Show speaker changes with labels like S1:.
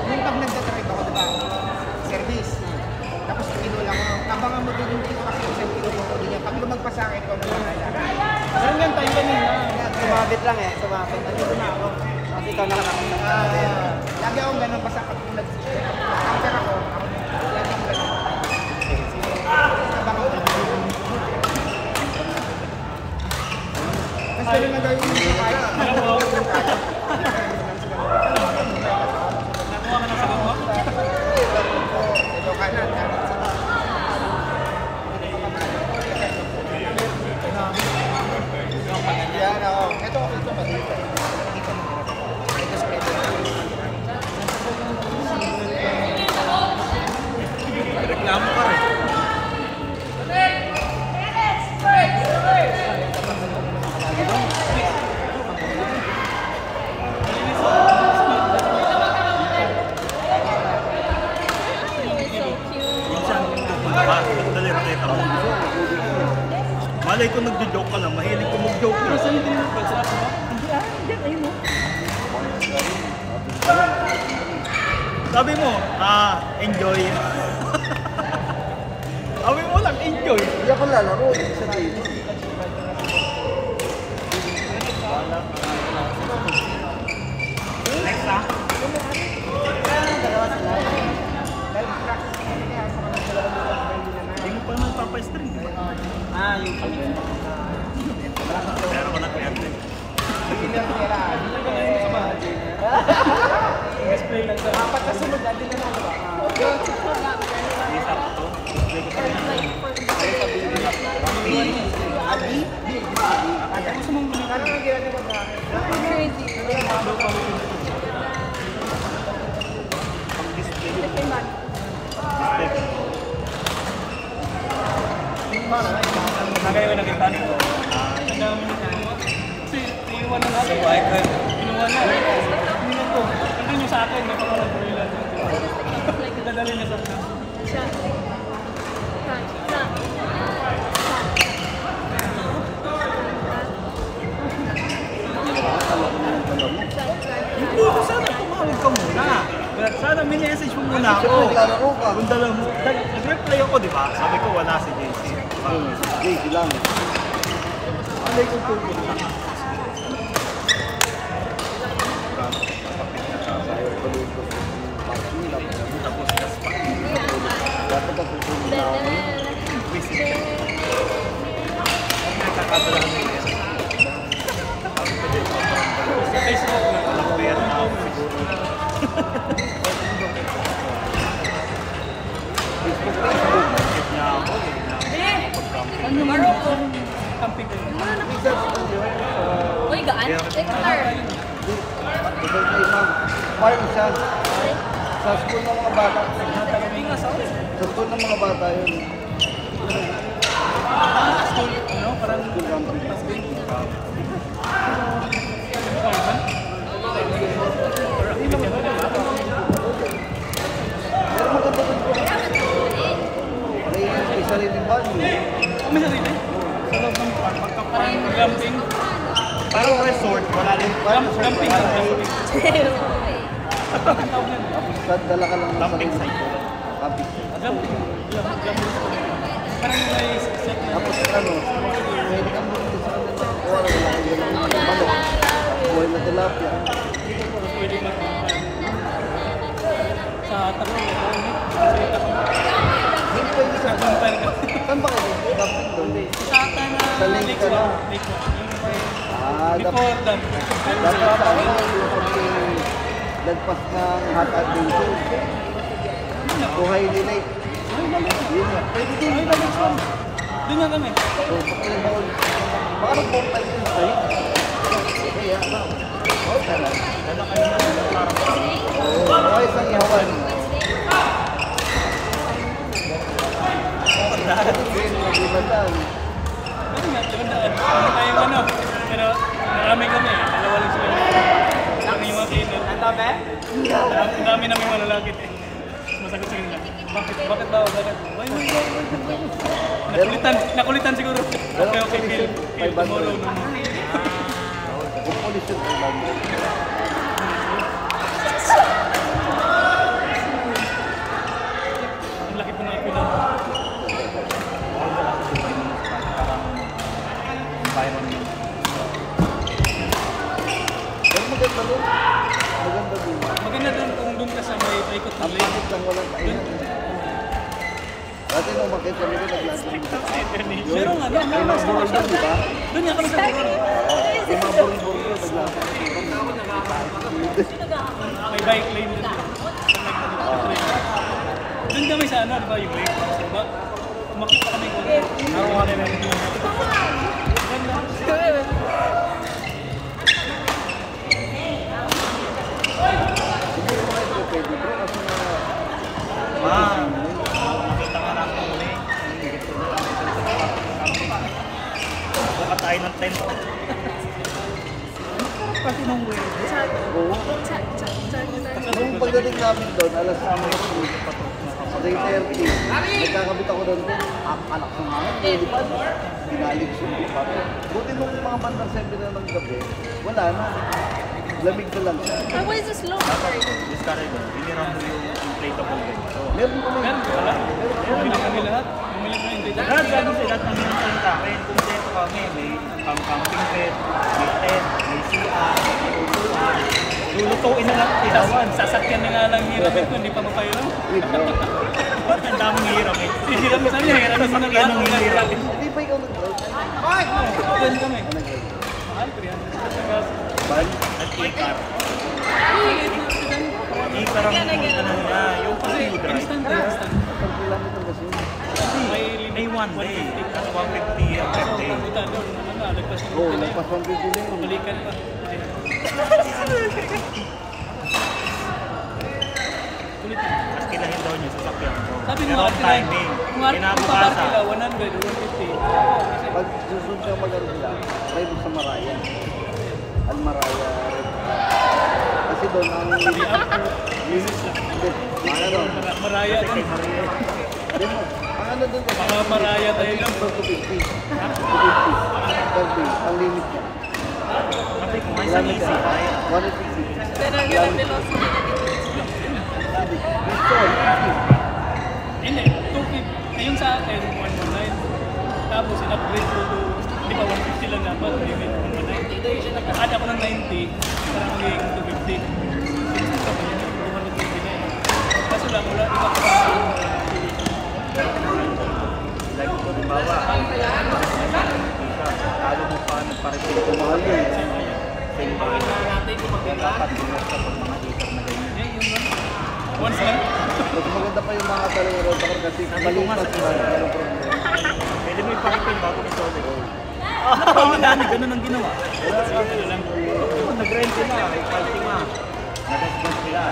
S1: Nung pag nagtatrip ako, diba? Service. Tapos kinulang ko. Abangan mo din yung dito kasi isang kinulang ko din yan. Pag lumagpas sa akin, ikaw na lang.
S2: Saan yan tayo kanina?
S3: Sumabit lang eh, sumabit. Nandito na ako. Kasi ikaw nakakita.
S1: Lagi akong ganun basta pag nag-counter ako, lagi akong ganun. Abangan ko. Mas ganun na gawin mo kahit.
S2: Nakuha ka na sa mo?
S1: Ito kanan. Yan ako. Ito ba? Dito mo. Ito spread.
S2: Reklamo ka rin. Malay ko nagjo-joke ka lang, mahilig ko mag-joke ka. Saan yung tinapag sa ako ba? Hindi ayun mo. Sabi mo, enjoy. Sabi mo lang, enjoy.
S3: Hindi ako lalaro, sabihin.
S2: Next ha? Hindi mo pa naman papay-string, di ba?
S3: Yung kami.
S2: Meron ko na kaya din.
S1: Ilang pera. Dito ka na sa bahay.
S2: Display lang sa...
S1: Apat na sunod natin na lang ba?
S2: Isa ko to. Display ko sa
S1: Adi? Adi mo sa mga mga karang ang ginagawa ba?
S2: Nagayon na kita nito. Ang dami nito. Kasi iiwan na natin. Inuwan na. Hindi ko. Hindi nyo sa akin. Napakarap ko ilan. Dadali niya sa akin. Hindi ko sana tumawag ka muna. Sana minessage mo muna ako.
S3: Naglalaro ka.
S2: Kung dala mo. Nag-reply ako, di ba? Sabi ko wala si JC.
S3: JC lang.
S2: Alay ko po. Tapos kaspa.
S3: Dapat ako tutulong na ako.
S2: Visit. Nakakabala na yun. Sa Facebook na walang pera na ako siguro. Bakit niya ako? Ano naman ako? Camping kayo.
S4: Uy, gaan? Extra.
S3: Ito na imam. Farm siya. Sa school ng mga bata. Sa school ng mga bata yun.
S2: School, ano? Parang
S3: School camping. Pero maganda din po. May sarili ba?
S2: may sarili. Sa loob ng parang glamping. Parang resort. Wala rin. Glamping.
S3: Tapos dala ka lang ng
S2: Glamping
S3: sarili.
S2: site.
S3: Camping site.
S2: Glamping. Parang may set na.
S3: Tapos pwede kang bumili sa kanila. O wala kang gano'n ng manok. Buhay na tilapia.
S2: Pwede mag-camping. Sa Takong. Sa Takong.
S3: Hindi pwede sa
S2: Camping ka.
S3: Saan ba kayo? Camping doon.
S2: Sa ata na
S3: Sa lake ka lang.
S2: Lake One.
S3: Dapat
S2: Before dam.
S3: sa akin yung pag-lagpas ng hot adventure. Buhay ni Lake. Yun nga. Pwede din.
S2: Doon nga kami.
S3: So, pakilabaon. Baka nag-portal din sa'yo. Kaya, okay lang. Oo, isang ihawan. Ibandaan.
S2: Ano nga, limandaan. Ano tayong ano? Pero marami kami. Dalawa lang sila. Ang yung mga kinod. Ang dami? Ang dami namin malalakit eh. nasagot sa kanila. Bakit daw? Why? Nakulitan siguro. Okay, Phil, tomorrow no.
S3: Kung police yun, 500.
S2: Ang laki po ng ipila.
S3: Pero maganda doon. Maganda doon.
S2: Maganda doon kung doon ka sa may paikot ng
S3: Ang
S2: lane.
S3: pangit lang walang kainan. Dati nung makita kami doon, naglasin.
S2: Pero nga, doon
S3: May mga burol doon, di ba?
S2: doon nga kami sa Buro.
S3: May mga burol doon, naglasin.
S2: May bike lane doon. Doon kami sa ano, di ba yung lake? Diba? Makita kami kung araw na yung
S3: Siguro kayo pwede bro, kasi nga...
S4: Makita nga natin muli. Buka tayo ng tent. Kasi nung way.
S3: Oo. Nung pagdating namin doon, alas 3:30, nagkakabit ako doon, anak ng mga nilipad. Binalig siya. Buti nung mga bandang 7 na ng gabi, wala na. Lamig na lang siya.
S5: Why is this low?
S4: Discourage mo. Hiniram mo yung inflatable bed. So,
S3: Meron kami.
S2: Meron ka wala? Bumili kami lahat. Bumili kami yung data.
S4: lahat gano'n sila at nangyayari sa akin. Kumpleto kami. May camping bed, may tent, may CR, may upuan. Lulutuin na lang ilawan.
S2: Sasakyan na nga lang hiramin ko, hindi pa mapayro.
S3: Wait, bro.
S4: Ang daming hiram eh.
S2: Hiram sa amin, hiramin mo na lahat.
S3: Hindi ba ikaw nag-drive?
S2: Doon kami.
S3: Ano nag-drive?
S2: Mahal, 300.
S3: Ban?
S4: At ikar. Ikar ang ano niya. Yung pag-drive.
S2: Instant na, instant.
S3: 1 kilometer kasi yun.
S4: May one day. Kasi 150 ang per day.
S2: Pumunta doon, ano, lagpas ng
S3: Oo,
S2: na yun.
S3: nagpas 150 na yun.
S2: Balikan pa. Kulit yun.
S4: Mas kilahin daw niya sa sakyan ko.
S2: Sabi mo,
S4: Pero ang timing.
S2: kung
S4: Kinabukasa.
S2: sila, 100 o 150.
S3: Pag susunod ka mag-ano sila, try mo sa Maraya. Almaraya. Kasi doon ang... Mga ano?
S2: Maraya doon.
S3: Hindi mo. Ang ano doon kasi...
S2: Mga maraya tayo lang.
S3: 250. 250. Per day. Ang limit niya.
S4: Sabi ko, may isang easy.
S3: 150.
S5: Then I'm gonna be lost.
S3: Gusto, 150.
S2: Hindi, 250. Yung sa akin, 119. Tapos, in-upgrade ko to, di ba, 150 lang dapat, limit 119. Nag-add ako ng 90, parang magiging 250. Sinasaka ko yun, 250 na yun. Kaso lang, wala, iba ko pa.
S4: Like ko, di ba, talo mo pa ng parito.
S3: Mahal yun.
S4: Same bagay natin kung dapat dinner ka pag mga ikar na ganyan.
S2: Eh, yun lang. Once lang.
S3: Mas maganda pa yung mga talong road car kasi
S4: Sabi ko
S3: maliit
S4: nga
S3: pa
S4: sa
S3: sila.
S4: isa.
S3: Walang problema.
S4: Pwede mo ipakipin bago ni Solid. Ang dami, ganun ang ginawa.
S2: Ano lang.
S4: Nag-rent sila, may party nga. Nagasgas sila.